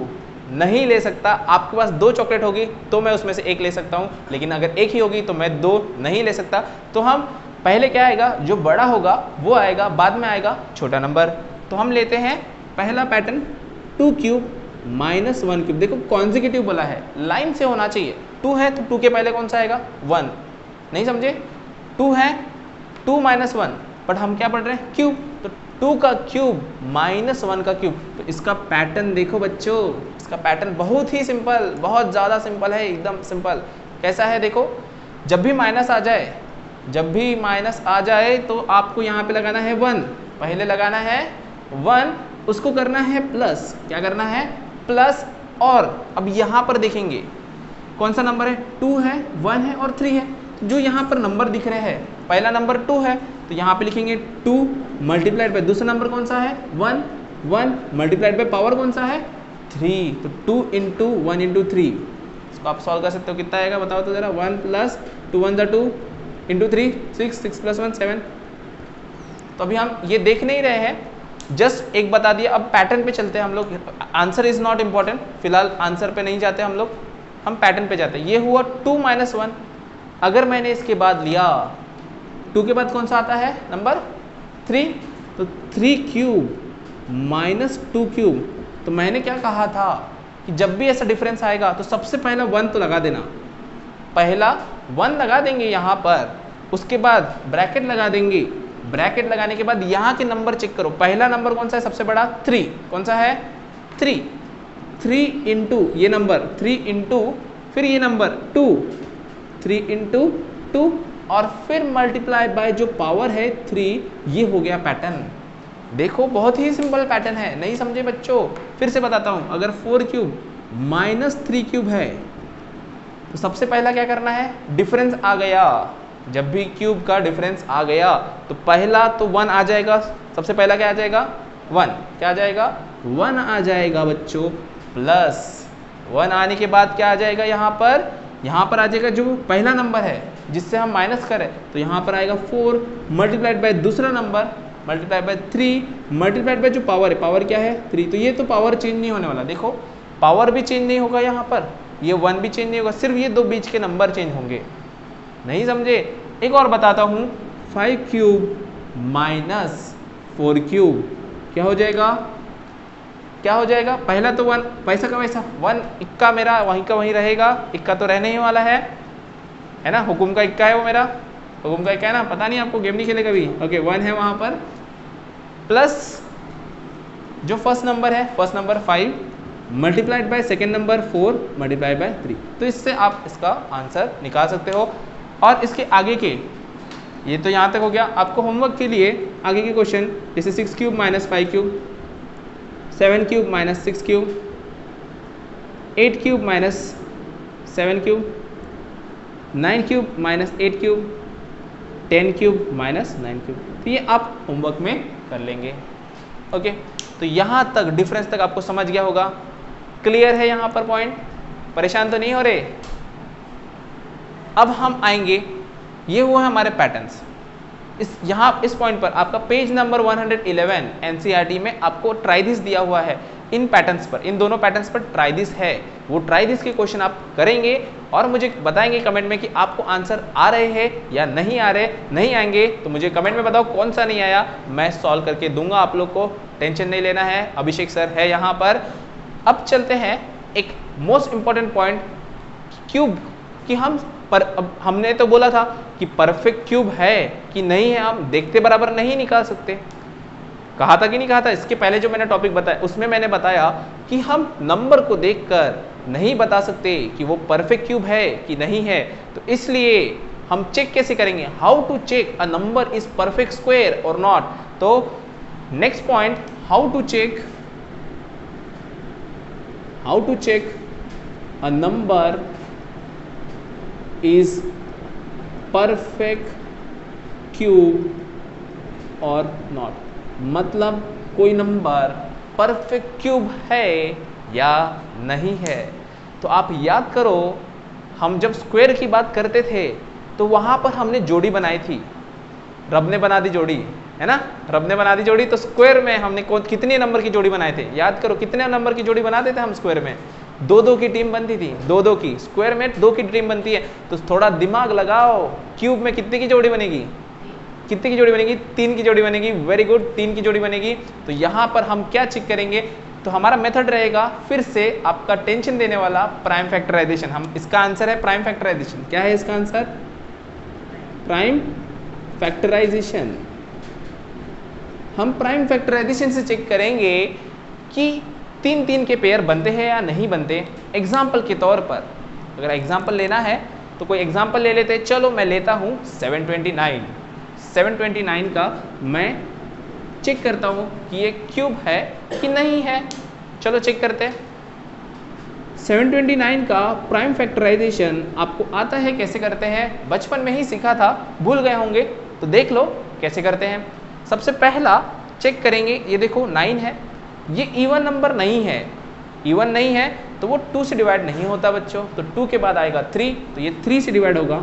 नहीं ले सकता। आपके पास 2 चॉकलेट होगी तो मैं उसमें से एक ले सकता हूं, लेकिन अगर एक ही होगी तो मैं 2 नहीं ले सकता। तो हम पहले क्या आएगा, जो बड़ा होगा वो आएगा, बाद में आएगा छोटा नंबर। तो हम लेते हैं पहला पैटर्न 2 क्यूब माइनस 1 क्यूब। देखो कॉन्जिक्यूटिव बोला है, लाइन से होना चाहिए। 2 है तो 2 के पहले कौन सा आएगा, 1। नहीं समझे, 2 है 2 माइनस 1, बट हम क्या पढ़ रहे हैं, क्यूब। तो 2 का क्यूब माइनस 1 का क्यूब। तो इसका पैटर्न देखो बच्चों, इसका पैटर्न बहुत ही सिंपल, बहुत ज़्यादा सिंपल है, एकदम सिंपल। कैसा है देखो, जब भी माइनस आ जाए तो आपको यहाँ पे लगाना है 1, पहले लगाना है 1, उसको करना है प्लस। क्या करना है, प्लस। और अब यहाँ पर देखेंगे कौन सा नंबर है, 2 है, 1 है और 3 है। जो यहाँ पर नंबर दिख रहे हैं, पहला नंबर 2 है तो यहाँ पे लिखेंगे 2 मल्टीप्लाइड बाय दूसरा नंबर कौन सा है, 1, 1 मल्टीप्लाइड बाय पावर कौन सा है, 3। तो 2 इंटू 1 इंटू 3, इसको आप सॉल्व कर सकते हो, कितना आएगा बताओ तो जरा। 1 प्लस 2 1 ज़ा 2 इंटू 3 6, 6 प्लस 1 7। तो अभी हम ये देख नहीं रहे हैं, जस्ट एक बता दिया। अब पैटर्न पे चलते हैं हम लोग। आंसर इज नॉट इम्पॉर्टेंट, फिलहाल आंसर पे नहीं जाते हम लोग, हम पैटर्न पे जाते हैं। ये हुआ 2 माइनस 1। अगर मैंने इसके बाद लिया 2 के बाद कौन सा आता है नंबर 3, तो 3 क्यूब माइनस 2 क्यूब। तो मैंने क्या कहा था कि जब भी ऐसा डिफरेंस आएगा तो सबसे पहला 1 तो लगा देना, पहला 1 लगा देंगे यहाँ पर, उसके बाद ब्रैकेट लगा देंगे। ब्रैकेट लगाने के बाद यहाँ के नंबर चेक करो, पहला नंबर कौन सा है सबसे बड़ा, 3, कौन सा है 3, 3 इंटू ये नंबर 3 इंटू फिर ये नंबर 2, 3 इंटू 2 और फिर मल्टीप्लाई बाय जो पावर है 3। ये हो गया पैटर्न। देखो बहुत ही सिंपल पैटर्न है, नहीं समझे बच्चों, फिर से बताता हूं। अगर 4 क्यूब माइनस 3 क्यूब है तो सबसे पहला क्या करना है, डिफरेंस आ गया। जब भी क्यूब का डिफरेंस आ गया तो पहला तो 1 आ जाएगा, सबसे पहला क्या आ जाएगा 1, क्या आ जाएगा 1 आ जाएगा बच्चों, प्लस 1 आने के बाद क्या आ जाएगा यहाँ पर आ जाएगा जो पहला नंबर है जिससे हम माइनस करें, तो यहाँ पर आएगा 4 मल्टीप्लाइड बाय दूसरा number multiplied by 3 multiplied by जो पावर है, पावर क्या है 3। तो ये तो पावर चेंज नहीं होने वाला, देखो पावर भी चेंज नहीं होगा, यहाँ पर ये 1 भी चेंज नहीं होगा, सिर्फ ये 2 बीच के नंबर चेंज होंगे। नहीं समझे, एक और बताता हूँ, 5 क्यूब माइनस 4 क्यूब क्या हो जाएगा, पहला तो 1 वैसा का वैसा, 1 इक्का मेरा वहीं का वहीं रहेगा, इक्का तो रहने ही वाला है ना, हुकुम का इक्का है वो मेरा, हुकुम का इक्का है ना, पता नहीं आपको गेम नहीं खेले कभी, ओके 1 है वहाँ पर, प्लस जो फर्स्ट नंबर है, first number 5 multiplied by second number 4 multiplied by 3। तो इससे आप इसका आंसर निकाल सकते हो। और इसके आगे के, ये तो यहाँ तक हो गया। आपको होमवर्क के लिए आगे के क्वेश्चन जैसे 6 cube minus 5 cube, 7 cube minus 6 cube, 8 cube minus 7 cube, 9 cube minus 8 cube, 10 cube minus 9 cube, तो ये आप होमवर्क में कर लेंगे। ओके। तो यहाँ तक डिफरेंस तक आपको समझ गया होगा। क्लियर है यहाँ पर पॉइंट? परेशान तो नहीं हो रहे? अब हम आएंगे, ये हुआ है हमारे पैटर्न्स। इस पॉइंट पर आपका पेज नंबर 111 एनसीईआरटी में आपको ट्राई दिस दिया हुआ है। इन पैटर्न्स पर, इन दोनों पैटर्न्स पर ट्राई दिस है। वो ट्राई दिस के क्वेश्चन आप करेंगे और मुझे बताएंगे कमेंट में कि आपको आंसर आ रहे हैं या नहीं आ रहे। नहीं आएंगे तो मुझे कमेंट में बताओ कौन सा नहीं आया, मैं सॉल्व करके दूंगा आप लोग को, टेंशन नहीं लेना है। अभिषेक सर है यहाँ पर। अब चलते हैं एक मोस्ट इंपॉर्टेंट पॉइंट, क्यूब कि अब हमने तो बोला था कि परफेक्ट क्यूब है कि नहीं है, हम देखते बराबर नहीं निकाल सकते। कहा था कि नहीं कहा था? इसके पहले जो मैंने टॉपिक बताया उसमें मैंने बताया कि हम नंबर को देखकर नहीं बता सकते कि वो परफेक्ट क्यूब है कि नहीं है। तो इसलिए हम चेक कैसे करेंगे, how to check a number is perfect square और नॉट। तो next point, how to check a number is perfect cube और नॉट। मतलब कोई नंबर परफेक्ट क्यूब है या नहीं है। तो आप याद करो, हम जब स्क्वायर की बात करते थे तो वहां पर हमने जोड़ी बनाई थी, रब ने बना दी जोड़ी, है ना? रब ने बना दी जोड़ी। तो स्क्वायर में हमने कितने नंबर की जोड़ी बनाए थे? याद करो, कितने नंबर की जोड़ी बनाते थे हम स्क्वायर में? 2-2 की टीम बनती थी, 2-2 की। स्क्वायर में 2 की टीम बनती है। तो थोड़ा दिमाग लगाओ, क्यूब में कितने की जोड़ी बनेगी? कितने की जोड़ी बनेगी? 3 की जोड़ी बनेगी। वेरी गुड, 3 की जोड़ी बनेगी। तो यहाँ पर हम क्या चेक करेंगे? तो हमारा मेथड रहेगा फिर से आपका टेंशन देने वाला प्राइम फैक्टराइजेशन। हम इसका आंसर है प्राइम फैक्टराइजेशन। क्या है इसका आंसर? Prime factorisation. हम प्राइम फैक्टराइजेशन से चेक करेंगे कि 3-3 के पेयर बनते हैं या नहीं बनते। एग्जाम्पल के तौर पर अगर एग्जाम्पल लेना है तो कोई एग्जाम्पल ले लेते। चलो मैं लेता हूँ 729 का मैं चेक करता हूँ कि ये क्यूब है कि नहीं है। चलो चेक करते हैं। 729 का प्राइम फैक्टराइजेशन आपको आता है, कैसे करते हैं? बचपन में ही सीखा था, भूल गए होंगे तो देख लो कैसे करते हैं। सबसे पहला चेक करेंगे, ये देखो 9 है, ये इवन नंबर नहीं है। इवन नहीं है तो वो 2 से डिवाइड नहीं होता बच्चों। तो 2 के बाद आएगा 3, तो ये 3 से डिवाइड होगा।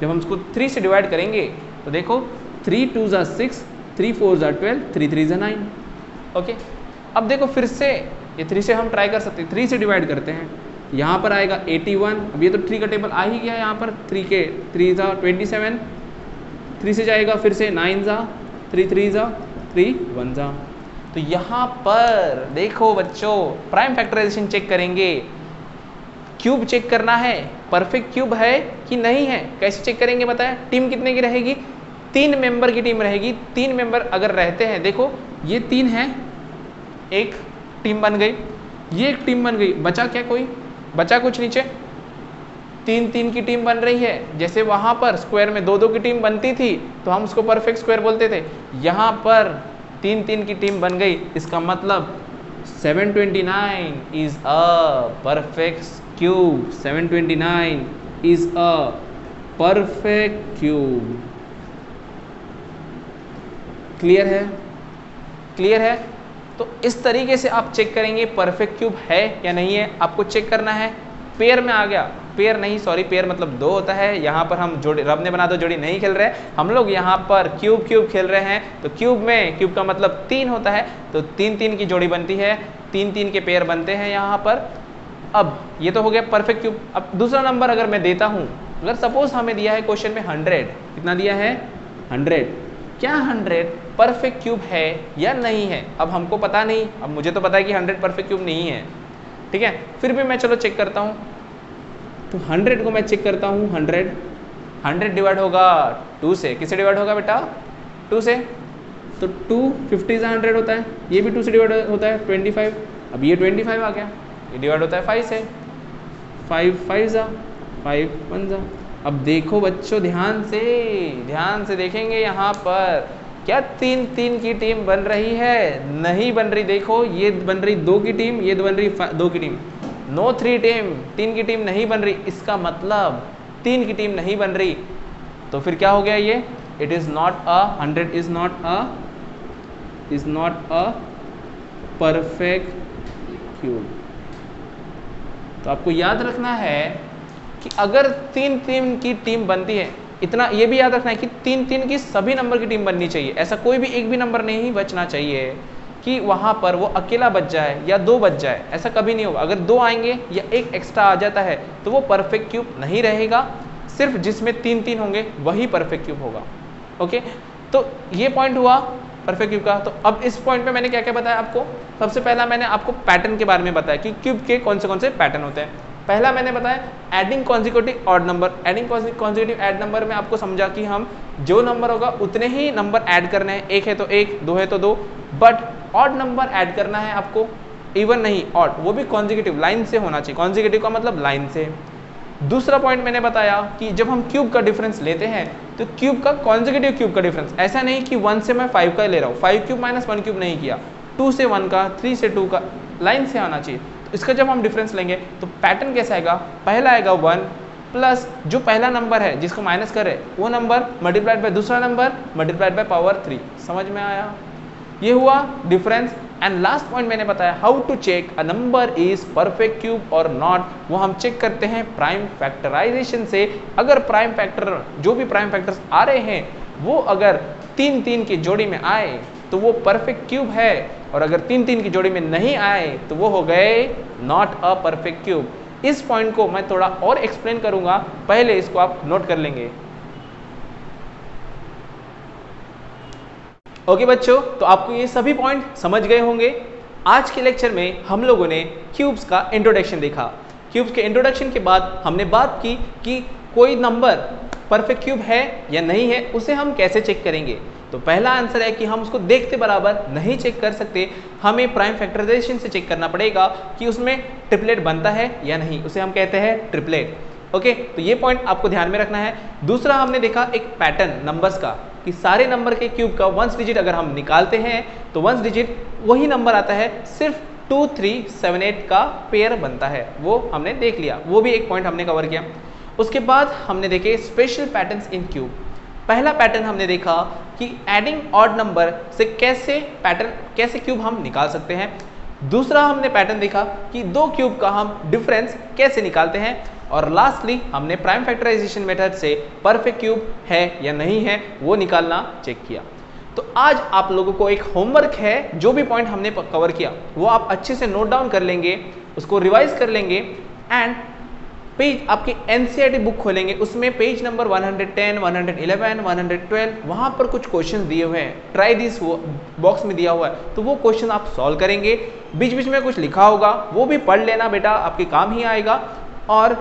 जब हम इसको 3 से डिवाइड करेंगे तो देखो 3 2 ज़ा 6, 3 4 ज़ा 12, 3 3 ज़ा 9। ओके, अब देखो फिर से ये 3 से हम ट्राई कर सकते हैं। 3 से डिवाइड करते हैं, यहाँ पर आएगा 81। अब ये तो 3 का टेबल आ ही गया यहाँ पर। 3 के 3 ज़ा 27, 3 से जाएगा फिर से 9 ज़ा 3 3 ज़ा 3 1 ज़ा। तो यहाँ पर देखो बच्चों, प्राइम फैक्टराइजेशन चेक करेंगे, क्यूब चेक करना है, परफेक्ट क्यूब है कि नहीं है। कैसे चेक करेंगे बताएं? टीम कितने की रहेगी? 3 मेंबर की टीम रहेगी। 3 मेंबर अगर रहते हैं, देखो ये 3 है, एक टीम बन गई, ये एक टीम बन गई, बचा क्या? कोई बचा कुछ नीचे? 3-3 की टीम बन रही है। जैसे वहां पर स्क्वायर में 2-2 की टीम बनती थी तो हम उसको परफेक्ट स्क्वायर बोलते थे। यहाँ पर 3-3 की टीम बन गई, इसका मतलब 729 is a perfect cube. 729 is a perfect cube. Clear है? क्लियर है? तो इस तरीके से आप चेक करेंगे परफेक्ट क्यूब है या नहीं है। आपको चेक करना है, पेयर में आ गया, पेयर नहीं, सॉरी, पेयर मतलब 2 होता है। यहाँ पर हम जोड़ी, रब ने बना दो जोड़ी नहीं खेल रहे, हम लोग यहाँ पर क्यूब खेल रहे हैं। तो क्यूब में, क्यूब का मतलब 3 होता है, तो 3-3 की जोड़ी बनती है, 3-3 के पेयर बनते हैं यहाँ पर। अब ये तो हो गया परफेक्ट क्यूब। अब दूसरा नंबर अगर मैं देता हूँ, अगर सपोज हमें दिया है क्वेश्चन में 100, कितना दिया है? 100। क्या 100 परफेक्ट क्यूब है या नहीं है? अब हमको पता नहीं, अब मुझे तो पता है कि 100 परफेक्ट क्यूब नहीं है, ठीक है, फिर भी मैं चलो चेक करता हूँ। तो 100 को मैं चेक करता हूँ। 100 डिवाइड होगा 2 से। किससे डिवाइड होगा बेटा? 2 से। तो 2 50 ज़ा 100 होता है, ये भी 2 से डिवाइड होता है 25। अब ये 25 आ गया, ये डिवाइड होता है 5 से। 5 5 ज़ा 5 1 ज़ा। अब देखो बच्चों, ध्यान से देखेंगे यहाँ पर, क्या 3-3 की टीम बन रही है? नहीं बन रही। देखो ये बन रही 2 की टीम, ये बन रही 2 की टीम। नो 3 टीम, 3 की टीम नहीं बन रही। इसका मतलब 3 की टीम नहीं बन रही। तो फिर क्या हो गया ये? It is not a 100 is not a perfect cube. तो आपको याद रखना है कि अगर 3-3 की टीम बनती है, इतना ये भी याद रखना है कि 3-3 की सभी नंबर की टीम बननी चाहिए। ऐसा कोई भी एक भी नंबर नहीं बचना चाहिए कि वहाँ पर वो अकेला बच जाए या 2 बच जाए, ऐसा कभी नहीं होगा। अगर 2 आएंगे या 1 एक्स्ट्रा आ जाता है तो वो परफेक्ट क्यूब नहीं रहेगा, सिर्फ जिसमें 3-3 होंगे वही परफेक्ट क्यूब होगा। ओके, तो ये पॉइंट हुआ परफेक्ट क्यूब का। तो अब इस पॉइंट पे मैंने क्या क्या बताया आपको। सबसे पहला मैंने आपको पैटर्न के बारे में बताया कि क्यूब के कौन से पैटर्न होते हैं। पहला मैंने बताया adding consecutive odd number. Adding consecutive add number में आपको समझा कि हम जो नंबर होगा उतने ही नंबर ऐड करने हैं, 1 है तो 1, 2 है तो 2, बट ऑड नंबर ऐड करना है आपको, इवन नहीं ऑड, वो भी कॉन्जिक्यूटिव लाइन से होना चाहिए। कॉन्जिक्यूटिव का मतलब लाइन से। दूसरा पॉइंट मैंने बताया कि जब हम क्यूब का डिफरेंस लेते हैं तो क्यूब का कॉन्जिक्यूटिव क्यूब का डिफरेंस, ऐसा नहीं कि 1 से मैं 5 का ले रहा हूँ, 5 क्यूब माइनस 1 क्यूब नहीं किया, 2 से 1 का, 3 से 2 का, लाइन से आना चाहिए। तो इसका जब हम डिफरेंस लेंगे तो पैटर्न कैसा आएगा, पहला आएगा 1 प्लस जो पहला नंबर है जिसको माइनस करे वो नंबर मल्टीप्लाइड बाय दूसरा नंबर मल्टीप्लाइड बाय पावर 3। समझ में आया, ये हुआ डिफरेंस। एंड लास्ट पॉइंट मैंने बताया how to check a number is perfect cube और नॉट, वो हम चेक करते हैं प्राइम फैक्टराइजेशन से। अगर प्राइम फैक्टर, जो भी प्राइम फैक्टर्स आ रहे हैं वो अगर 3-3 की जोड़ी में आए तो वो परफेक्ट क्यूब है, और अगर 3-3 की जोड़ी में नहीं आए तो वो हो गए नॉट अ परफेक्ट क्यूब। इस पॉइंट को मैं थोड़ा और एक्सप्लेन करूंगा, पहले इसको आप नोट कर लेंगे। ओके बच्चों, तो आपको ये सभी पॉइंट समझ गए होंगे। आज के लेक्चर में हम लोगों ने क्यूब्स का इंट्रोडक्शन देखा। क्यूब्स के इंट्रोडक्शन के बाद हमने बात की कि कोई नंबर परफेक्ट क्यूब है या नहीं है, उसे हम कैसे चेक करेंगे। तो पहला आंसर है कि हम उसको देखते बराबर नहीं चेक कर सकते, हमें प्राइम फैक्टराइजेशन से चेक करना पड़ेगा कि उसमें ट्रिपलेट बनता है या नहीं, उसे हम कहते हैं ट्रिपलेट। ओके, तो ये पॉइंट आपको ध्यान में रखना है। दूसरा हमने देखा एक पैटर्न नंबर्स का, कि सारे नंबर के क्यूब का 1 डिजिट अगर हम निकालते हैं तो 1 डिजिट वही नंबर आता है, सिर्फ 2, 3, 7, 8 का पेयर बनता है, वो हमने देख लिया, वो भी एक पॉइंट हमने कवर किया। उसके बाद हमने देखे स्पेशल पैटर्न्स इन क्यूब। पहला पैटर्न हमने देखा कि एडिंग ऑड नंबर से कैसे क्यूब हम निकाल सकते हैं। दूसरा हमने पैटर्न देखा कि 2 क्यूब का हम डिफरेंस कैसे निकालते हैं, और लास्टली हमने प्राइम फैक्टराइजेशन मेथड से परफेक्ट क्यूब है या नहीं है वो निकालना चेक किया। तो आज आप लोगों को एक होमवर्क है, जो भी पॉइंट हमने कवर किया वो आप अच्छे से नोट डाउन कर लेंगे, उसको रिवाइज कर लेंगे, एंड पेज आपकी एनसीईआरटी बुक खोलेंगे, उसमें पेज नंबर 110, 111, 112 वहाँ पर कुछ क्वेश्चन दिए हुए हैं, ट्राई दिस बॉक्स में दिया हुआ है, तो वो क्वेश्चन आप सॉल्व करेंगे। बीच बीच में कुछ लिखा होगा वो भी पढ़ लेना बेटा, आपके काम ही आएगा। और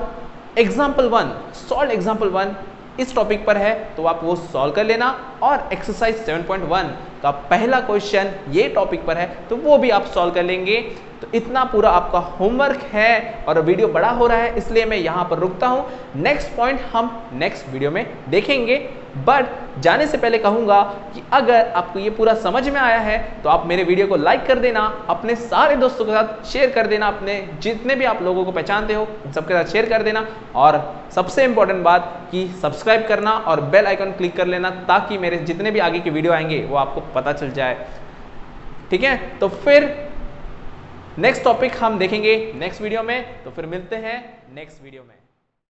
एग्जाम्पल 1, सॉल्व एग्जाम्पल 1 इस टॉपिक पर है तो आप वो सॉल्व कर लेना, और एक्सरसाइज 7.1 का पहला क्वेश्चन ये टॉपिक पर है तो वो भी आप सॉल्व कर लेंगे। तो इतना पूरा आपका होमवर्क है, और वीडियो बड़ा हो रहा है इसलिए मैं यहाँ पर रुकता हूँ। नेक्स्ट पॉइंट हम नेक्स्ट वीडियो में देखेंगे, बट जाने से पहले कहूँगा कि अगर आपको ये पूरा समझ में आया है तो आप मेरे वीडियो को लाइक कर देना, अपने सारे दोस्तों के साथ शेयर कर देना, अपने जितने भी आप लोगों को पहचानते हो उन सबके साथ शेयर कर देना, और सबसे इंपॉर्टेंट बात कि सब्सक्राइब करना और बेल आइकन क्लिक कर लेना, ताकि मेरे जितने भी आगे के वीडियो आएंगे वो आपको पता चल जाए। ठीक है, तो फिर नेक्स्ट टॉपिक हम देखेंगे नेक्स्ट वीडियो में, तो फिर मिलते हैं नेक्स्ट वीडियो में।